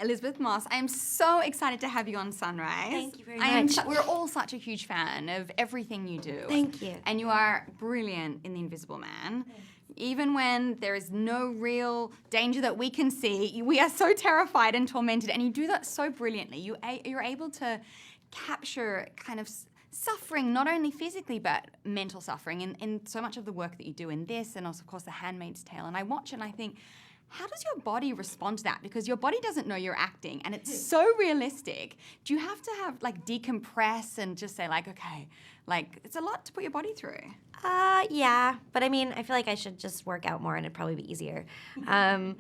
Elisabeth Moss, I am so excited to have you on Sunrise. Thank you very much. We're all such a huge fan of everything you do. Thank you. And you are brilliant in The Invisible Man. Even when there is no real danger that we can see, we are so terrified and tormented, and you do that so brilliantly. You're able to capture kind of suffering, not only physically, but mental suffering in so much of the work that you do in this, and also, of course, The Handmaid's Tale. And I watch it and I think, how does your body respond to that? Because your body doesn't know you're acting, and it's so realistic. Do you have to have, like, decompress and just say, like, okay, like, it's a lot to put your body through? Yeah, but I mean, I feel like I should just work out more and it'd probably be easier. I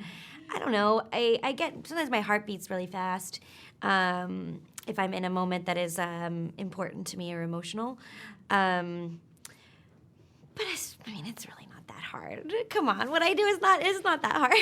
don't know. I get, sometimes my heart beats really fast if I'm in a moment that is important to me or emotional. But it's really not that hard. Come on, what I do is not that hard.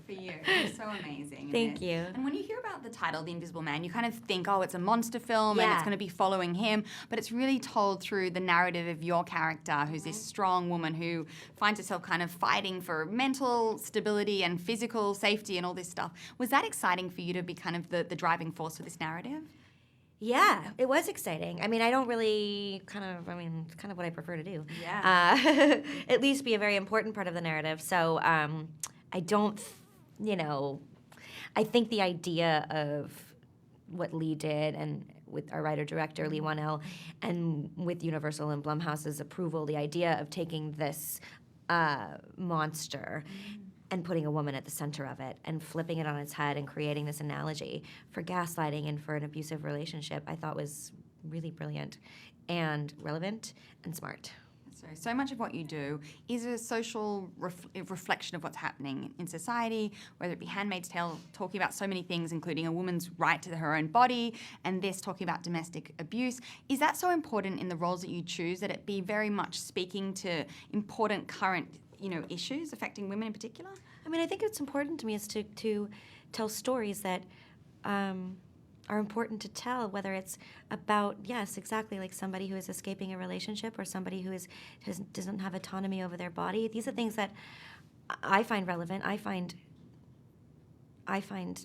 For you. You're so amazing. Thank you. And when you hear about the title, The Invisible Man, you kind of think, oh, it's a monster film and Yeah. it's going to be following him. But it's really told through the narrative of your character, who's this strong woman who finds herself kind of fighting for mental stability and physical safety and all this stuff. Was that exciting for you to be kind of the driving force for this narrative? Yeah, it was exciting. I mean, I don't really it's kind of what I prefer to do. Yeah. At least be a very important part of the narrative. So I don't, I think the idea of what Lee did and with our writer-director, Lee Wanell, and with Universal and Blumhouse's approval, the idea of taking this monster and putting a woman at the center of it and flipping it on its head and creating this analogy for gaslighting and for an abusive relationship, I thought was really brilliant and relevant and smart. So much of what you do is a social reflection of what's happening in society, whether it be Handmaid's Tale talking about so many things, including a woman's right to her own body, and this talking about domestic abuse. Is that so important in the roles that you choose, that it be very much speaking to important current issues affecting women in particular? I mean, I think it's important to me is to tell stories that are important to tell, whether it's about, yes, exactly, like somebody who is escaping a relationship or somebody who doesn't have autonomy over their body. These are things that I find relevant, I find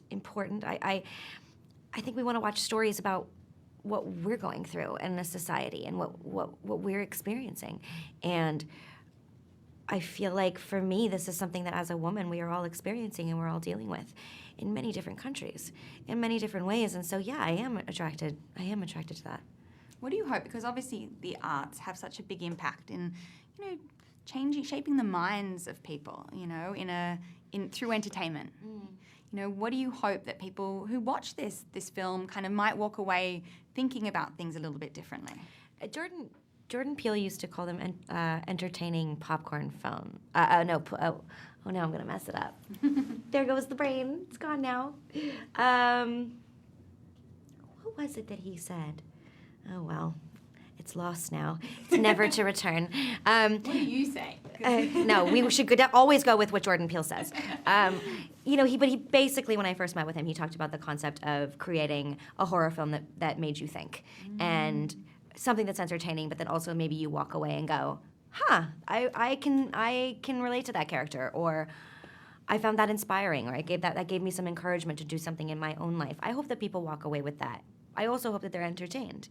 important. I think we want to watch stories about what we're going through in a society and what we're experiencing. And I feel like for me, this is something that as a woman we are all experiencing and we're all dealing with in many different countries, in many different ways. And so, yeah, I am attracted to that. What do you hope? Because obviously the arts have such a big impact in, shaping the minds of people, through entertainment. What do you hope that people who watch this film kind of might walk away thinking about things a little bit differently? Jordan Peele used to call them entertaining popcorn film. Now I'm going to mess it up. There goes the brain. It's gone now. What was it that he said? Oh, well, it's lost now. It's never to return. What do you say? No, we should always go with what Jordan Peele says. But he basically, when I first met with him, he talked about the concept of creating a horror film that made you think. And something that's entertaining, but then also maybe you walk away and go, I can relate to that character, or I found that inspiring, or that gave me some encouragement to do something in my own life. I hope that people walk away with that. I also hope that they're entertained,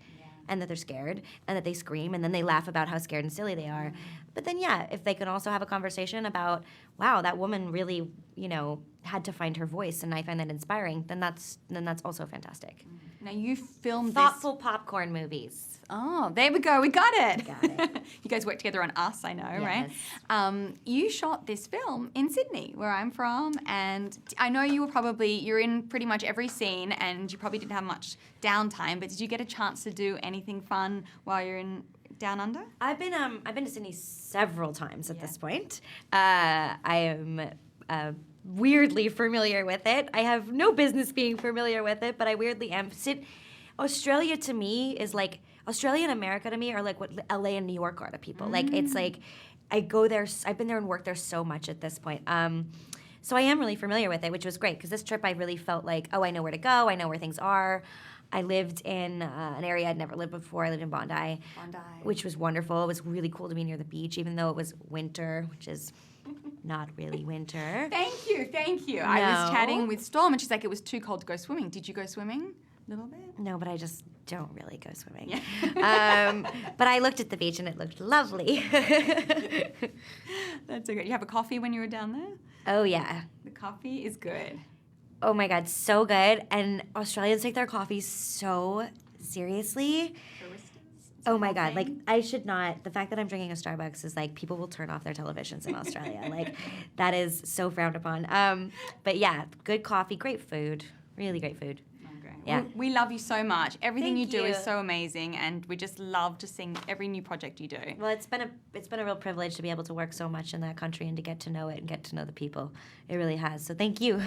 and that they're scared, and that they scream, and then they laugh about how scared and silly they are. But then, if they can also have a conversation about, wow, that woman really, had to find her voice, and I find that inspiring, then that's also fantastic. Now, you filmed thoughtful popcorn movies. Oh, there we go. We got it. Got it. You guys work together on Us, I know, Yes. right? You shot this film in Sydney, where I'm from, and I know you're in pretty much every scene, and you probably didn't have much downtime, but did you get a chance to do anything fun while you're in Down Under? I've been to Sydney several times at this point. I am weirdly familiar with it. I have no business being familiar with it, but I weirdly am. Australia to me is like, Australia and America to me are like what LA and New York are to people. Like, it's like, I go there, I've been there and worked there so much at this point. So I am really familiar with it, which was great, because this trip I really felt like, oh, I know where to go, I know where things are. I lived in an area I'd never lived before. I lived in Bondi, which was wonderful. It was really cool to be near the beach, even though it was winter, which is not really winter. Thank you. I was No. chatting with Storm and she's like, it was too cold to go swimming. Did you go swimming a little bit? No, but I just don't really go swimming. Yeah. But I looked at the beach and it looked lovely. That's so good. You have a coffee when you were down there? Oh, yeah. The coffee is good. Oh my God, so good. And Australians take their coffee so seriously. Oh my God, like I should not. The fact that I'm drinking a Starbucks is like people will turn off their televisions in Australia. Like that is so frowned upon. But yeah, good coffee, great food, really great food. Okay. Yeah. We love you so much. Everything Thank you do is you. so amazing, and we just love to sing every new project you do. Well, it's been a real privilege to be able to work so much in that country and to get to know it and get to know the people. It really has. So thank you.